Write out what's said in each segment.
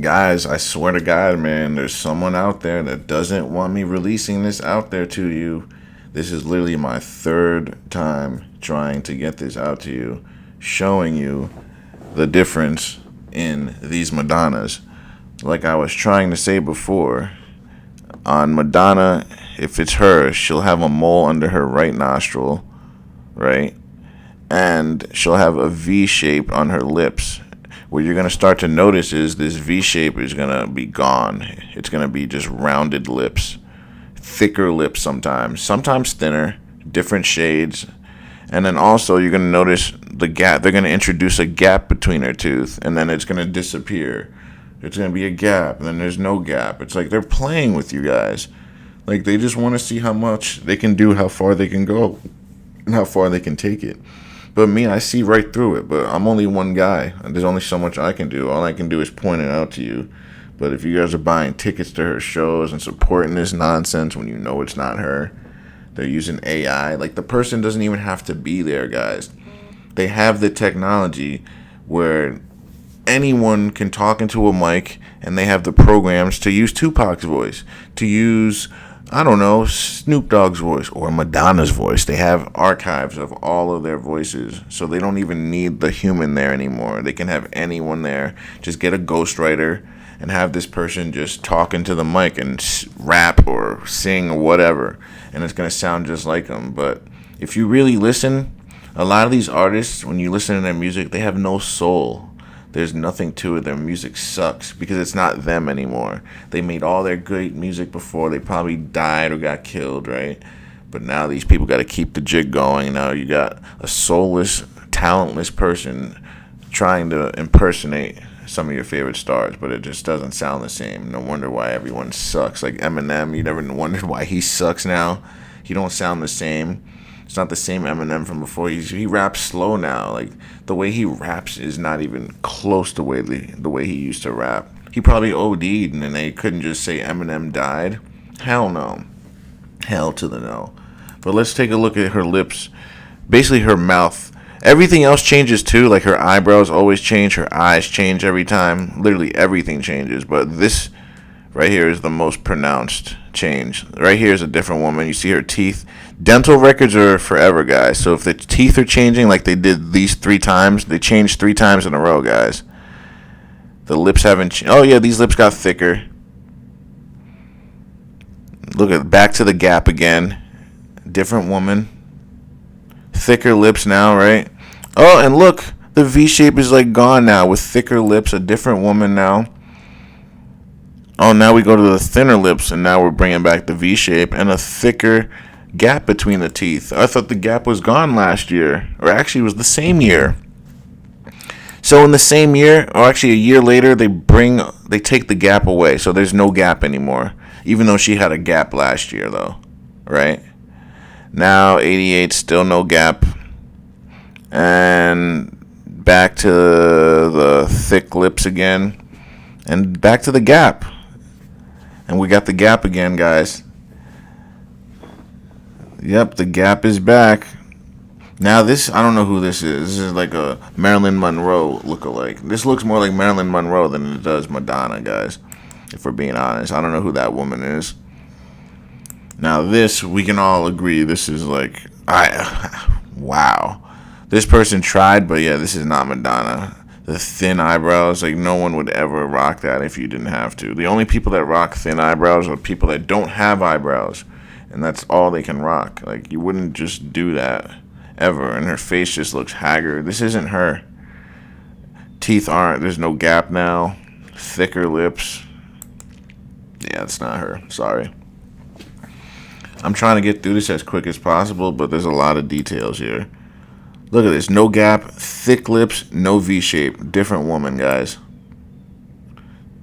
Guys, I swear to God, man, there's someone out there that doesn't want me releasing this out there to you. This is literally my third time trying to get this out to you, showing you the difference in these Madonnas. Like I was trying to say before, on Madonna, if it's her, she'll have a mole under her right nostril, right? And she'll have a V shape on her lips. What you're going to start to notice is this V shape is going to be gone. It's going to be just rounded lips, thicker lips sometimes thinner, different shades. And then also you're going to notice the gap. They're going to introduce a gap between her tooth, and then it's going to disappear. It's going to be a gap, and then there's no gap. It's like they're playing with you guys. Like they just want to see how much they can do, how far they can go, and how far they can take it. But me, I see right through it. But I'm only one guy. There's only so much I can do. All I can do is point it out to you. But if you guys are buying tickets to her shows and supporting this nonsense when you know it's not her, they're using AI. Like the person doesn't even have to be there, guys. They have the technology where anyone can talk into a mic, and they have the programs to use Tupac's voice, to use, I don't know, Snoop Dogg's voice or Madonna's voice. They have archives of all of their voices, so they don't even need the human there anymore. They can have anyone there. Just get a ghostwriter and have this person just talk into the mic and rap or sing or whatever, and it's going to sound just like them. But if you really listen, a lot of these artists, when you listen to their music, they have no soul. There's nothing to it. Their music sucks because it's not them anymore. They made all their great music before. They probably died or got killed, right? But now these people got to keep the jig going. Now you got a soulless, talentless person trying to impersonate some of your favorite stars, but it just doesn't sound the same. No wonder why everyone sucks. Like Eminem, you never wondered why he sucks now. He don't sound the same. It's not the same Eminem from before. He raps slow now. Like the way he raps is not even close to the way he used to rap. He probably OD'd and then they couldn't just say Eminem died. Hell no. Hell to the no. But let's take a look at her lips. Basically her mouth. Everything else changes too. Like her eyebrows always change. Her eyes change every time. Literally everything changes. But this right here is the most pronounced change. Right here is a different woman. You see her teeth. Dental records are forever, guys. So if the teeth are changing like they did these 3 times, they changed 3 times in a row, guys. The lips haven't oh yeah, these lips got thicker. Look at back to the gap again. Different woman. Thicker lips now, right? Oh, and look, the V shape is like gone now with thicker lips, a different woman now. Oh, now we go to the thinner lips, and now we're bringing back the V shape and a thicker gap between the teeth. I thought the gap was gone last year, or actually it was the same year. So in the same year, or actually a year later, they take the gap away, so there's no gap anymore. Even though she had a gap last year, though, right? Now 88, still no gap, and back to the thick lips again, and back to the gap. And we got the gap again, guys. Yep, the gap is back. Now this, I don't know who this is. This is like a Marilyn Monroe lookalike. This looks more like Marilyn Monroe than it does Madonna, guys. If we're being honest. I don't know who that woman is. Now this, we can all agree, this is like, wow. This person tried, but yeah, this is not Madonna. The thin eyebrows, like no one would ever rock that if you didn't have to. The only people that rock thin eyebrows are people that don't have eyebrows, and that's all they can rock. Like you wouldn't just do that ever, and her face just looks haggard. This isn't her. Teeth aren't, there's no gap now. Thicker lips. Yeah, it's not her. Sorry. I'm trying to get through this as quick as possible, but there's a lot of details here. Look at this. No gap, thick lips, no V shape. Different woman, guys.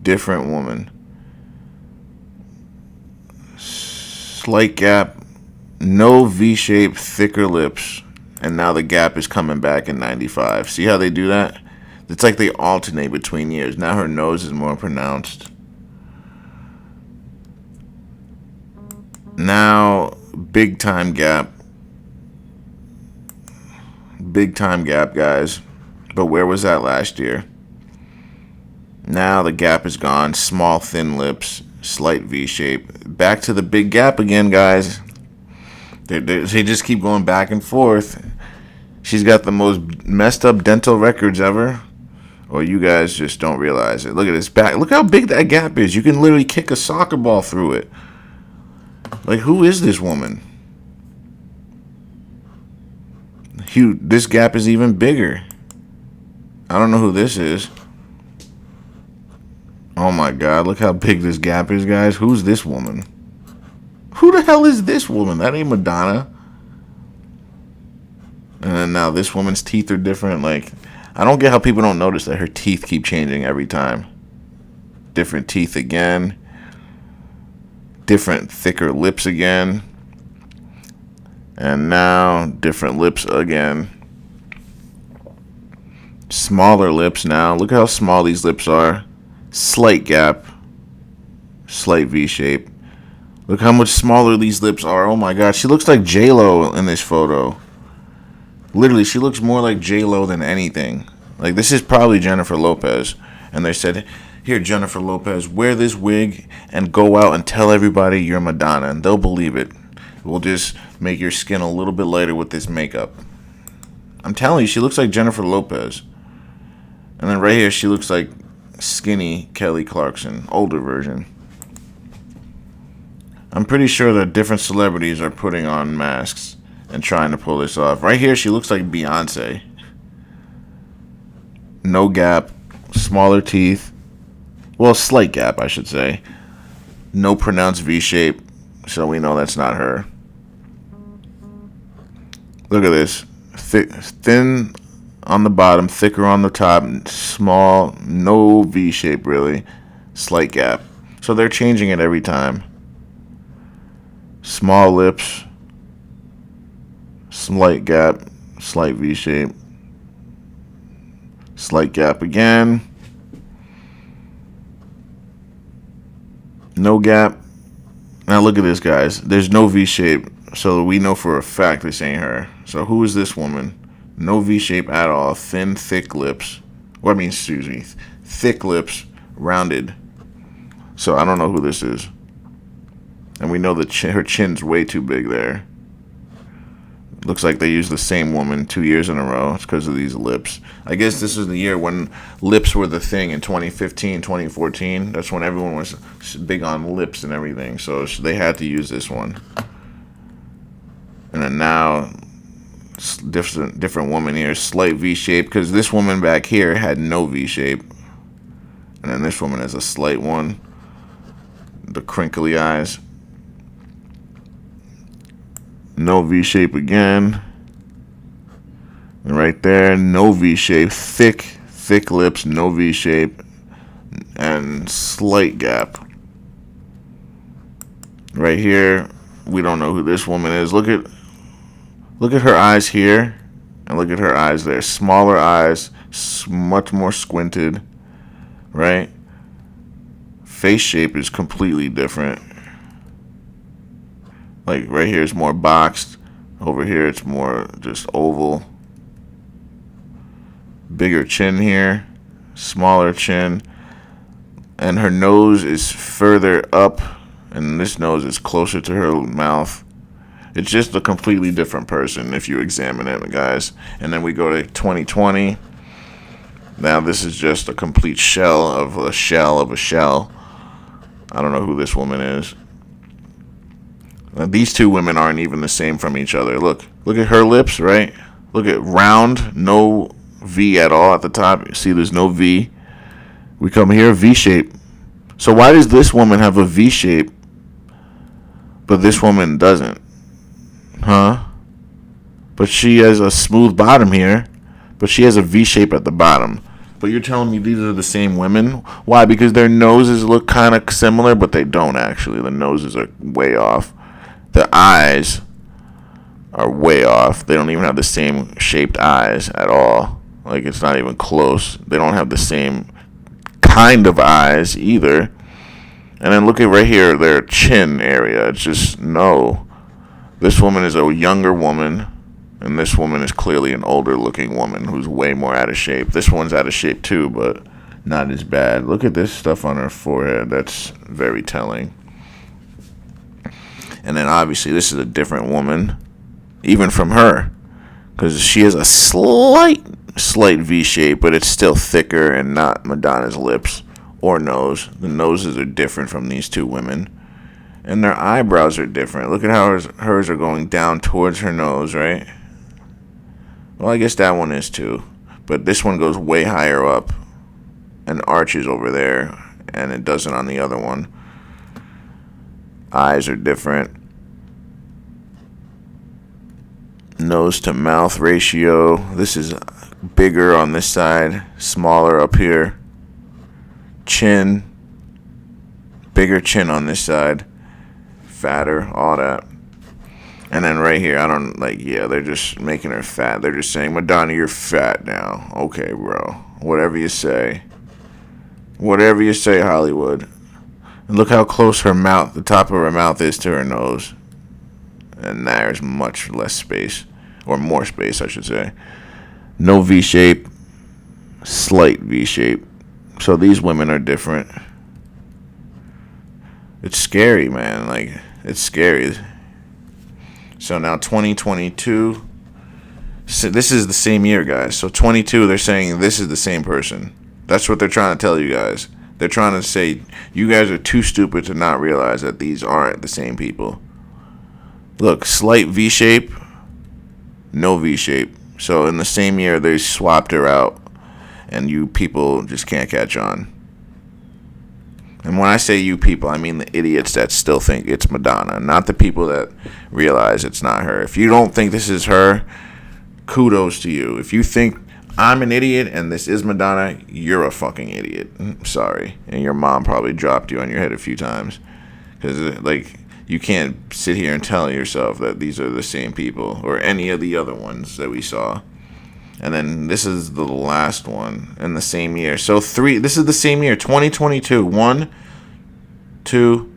Different woman. Slight gap, no V shape, thicker lips. And now the gap is coming back in 95. See how they do that? It's like they alternate between years. Now her nose is more pronounced. Now, big time gap. Big time gap, guys. But where was that last year? Now the gap is gone. Small, thin lips, slight V shape. Back to the big gap again, guys. They just keep going back and forth. She's got the most messed up dental records ever. Or you guys just don't realize it. Look at this back. Look how big that gap is. You can literally kick a soccer ball through it. Like, who is this woman? This gap is even bigger. I don't know who this is. Oh my God, look how big this gap is, guys. Who's this woman? Who the hell is this woman? That ain't Madonna. And then now this woman's teeth are different. Like, I don't get how people don't notice that her teeth keep changing every time. Different teeth again. Different, thicker lips again. And now, different lips again. Smaller lips now. Look how small these lips are. Slight gap. Slight V shape. Look how much smaller these lips are. Oh my God, she looks like J-Lo in this photo. Literally, she looks more like J-Lo than anything. Like, this is probably Jennifer Lopez. And they said, here, Jennifer Lopez, wear this wig and go out and tell everybody you're Madonna. And they'll believe it. We'll just make your skin a little bit lighter with this makeup. I'm telling you, she looks like Jennifer Lopez. And then right here, she looks like skinny Kelly Clarkson, older version. I'm pretty sure that different celebrities are putting on masks and trying to pull this off. Right here, she looks like Beyonce. No gap, smaller teeth. Well, slight gap, I should say. No pronounced V shape, so we know that's not her. Look at this. Thin on the bottom, thicker on the top, small, no V shape really. Slight gap. So they're changing it every time. Small lips, slight gap, slight V shape, slight gap again, no gap. Now look at this, guys. There's no V shape, so we know for a fact this ain't her. So who is this woman? No V shape at all. Thin, thick lips. Thick lips, rounded. So I don't know who this is. And we know that her chin's way too big there. Looks like they used the same woman 2 years in a row. It's because of these lips. I guess this is the year when lips were the thing in 2015, 2014. That's when everyone was big on lips and everything. So they had to use this one. And then now, different woman here. Slight V shape. Because this woman back here had no V shape. And then this woman has a slight one. The crinkly eyes. No V shape again. And right there, no V shape. Thick lips, no V shape. And slight gap. Right here, we don't know who this woman is. Look at her eyes here. And look at her eyes there. Smaller eyes, much more squinted. Right? Face shape is completely different. Like right here is more boxed. Over here it's more just oval. Bigger chin here. Smaller chin. And her nose is further up. And this nose is closer to her mouth. It's just a completely different person if you examine it, guys. And then we go to 2020. Now this is just a complete shell of a shell of a shell. I don't know who this woman is. These two women aren't even the same from each other. Look at her lips, right? Look at round, no V at all at the top. You see there's no V. We come here, V shape. So why does this woman have a V shape, but this woman doesn't? Huh? But she has a smooth bottom here, but she has a V shape at the bottom. But you're telling me these are the same women? Why? Because their noses look kind of similar, but they don't actually. The noses are way off. The eyes are way off. They don't even have the same shaped eyes at all. Like, it's not even close. They don't have the same kind of eyes either. And then look at right here, their chin area. It's just, no. This woman is a younger woman, and this woman is clearly an older looking woman who's way more out of shape. This one's out of shape too, but not as bad. Look at this stuff on her forehead. That's very telling. And then obviously this is a different woman, even from her, because she has a slight V shape, but it's still thicker and not Madonna's lips or nose. The noses are different from these two women, and their eyebrows are different. Look at how hers are going down towards her nose, right? Well, I guess that one is too, but this one goes way higher up and arches over there, and it doesn't on the other one. Eyes are different. Nose to mouth ratio. This is bigger on this side, smaller up here. Chin. Bigger chin on this side. Fatter, all that. And then right here, they're just making her fat. They're just saying, Madonna, you're fat now. Okay, bro. Whatever you say. Whatever you say, Hollywood. And look how close her mouth, the top of her mouth is to her nose. And there's much less space. Or more space, I should say. No V shape. Slight V shape. So these women are different. It's scary, man. It's scary. So now 2022. So this is the same year, guys. So 22, they're saying this is the same person. That's what they're trying to tell you guys. They're trying to say you guys are too stupid to not realize that these aren't the same people. Look, slight V shape, no V shape. So in the same year, they swapped her out, and you people just can't catch on. And when I say you people, I mean the idiots that still think it's Madonna, not the people that realize it's not her. If you don't think this is her, kudos to you. If you think I'm an idiot and this is Madonna, you're a fucking idiot. Sorry. And your mom probably dropped you on your head a few times. Because, you can't sit here and tell yourself that these are the same people or any of the other ones that we saw. And then this is the last one in the same year. So this is the same year, 2022. 1, 2,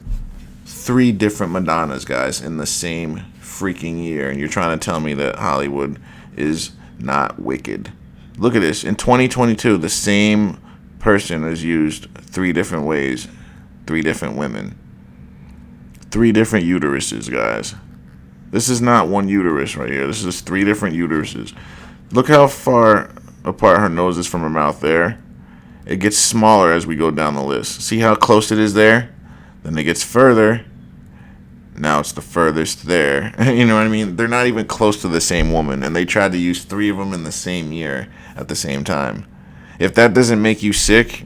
3 different Madonnas, guys, in the same freaking year. And you're trying to tell me that Hollywood is not wicked. Look at this. In 2022, the same person is used 3 different ways. 3 different women. 3 different uteruses, guys. This is not one uterus right here. This is 3 different uteruses. Look how far apart her nose is from her mouth there. It gets smaller as we go down the list. See how close it is there? Then it gets further. Now it's the furthest there. You know what I mean? They're not even close to the same woman, and they tried to use 3 of them in the same year at the same time. If that doesn't make you sick,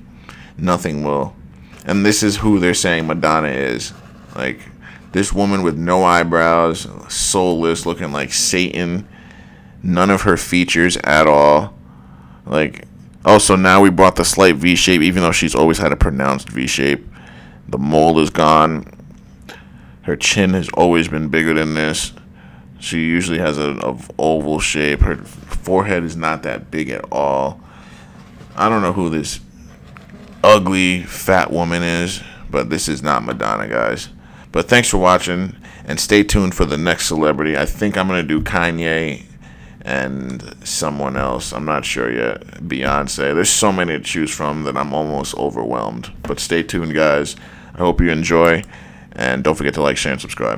nothing will. And this is who they're saying Madonna is. This woman with no eyebrows, soulless, looking like Satan. None of her features at all. So now we brought the slight V shape, even though she's always had a pronounced V shape. The mole is gone. Her chin has always been bigger than this. She usually has an oval shape. Her forehead is not that big at all. I don't know who this ugly fat woman is, but this is not Madonna, guys. But thanks for watching, and stay tuned for the next celebrity. I think I'm going to do Kanye and someone else. I'm not sure yet. Beyonce. There's so many to choose from that I'm almost overwhelmed. But stay tuned, guys. I hope you enjoy, and don't forget to like, share, and subscribe.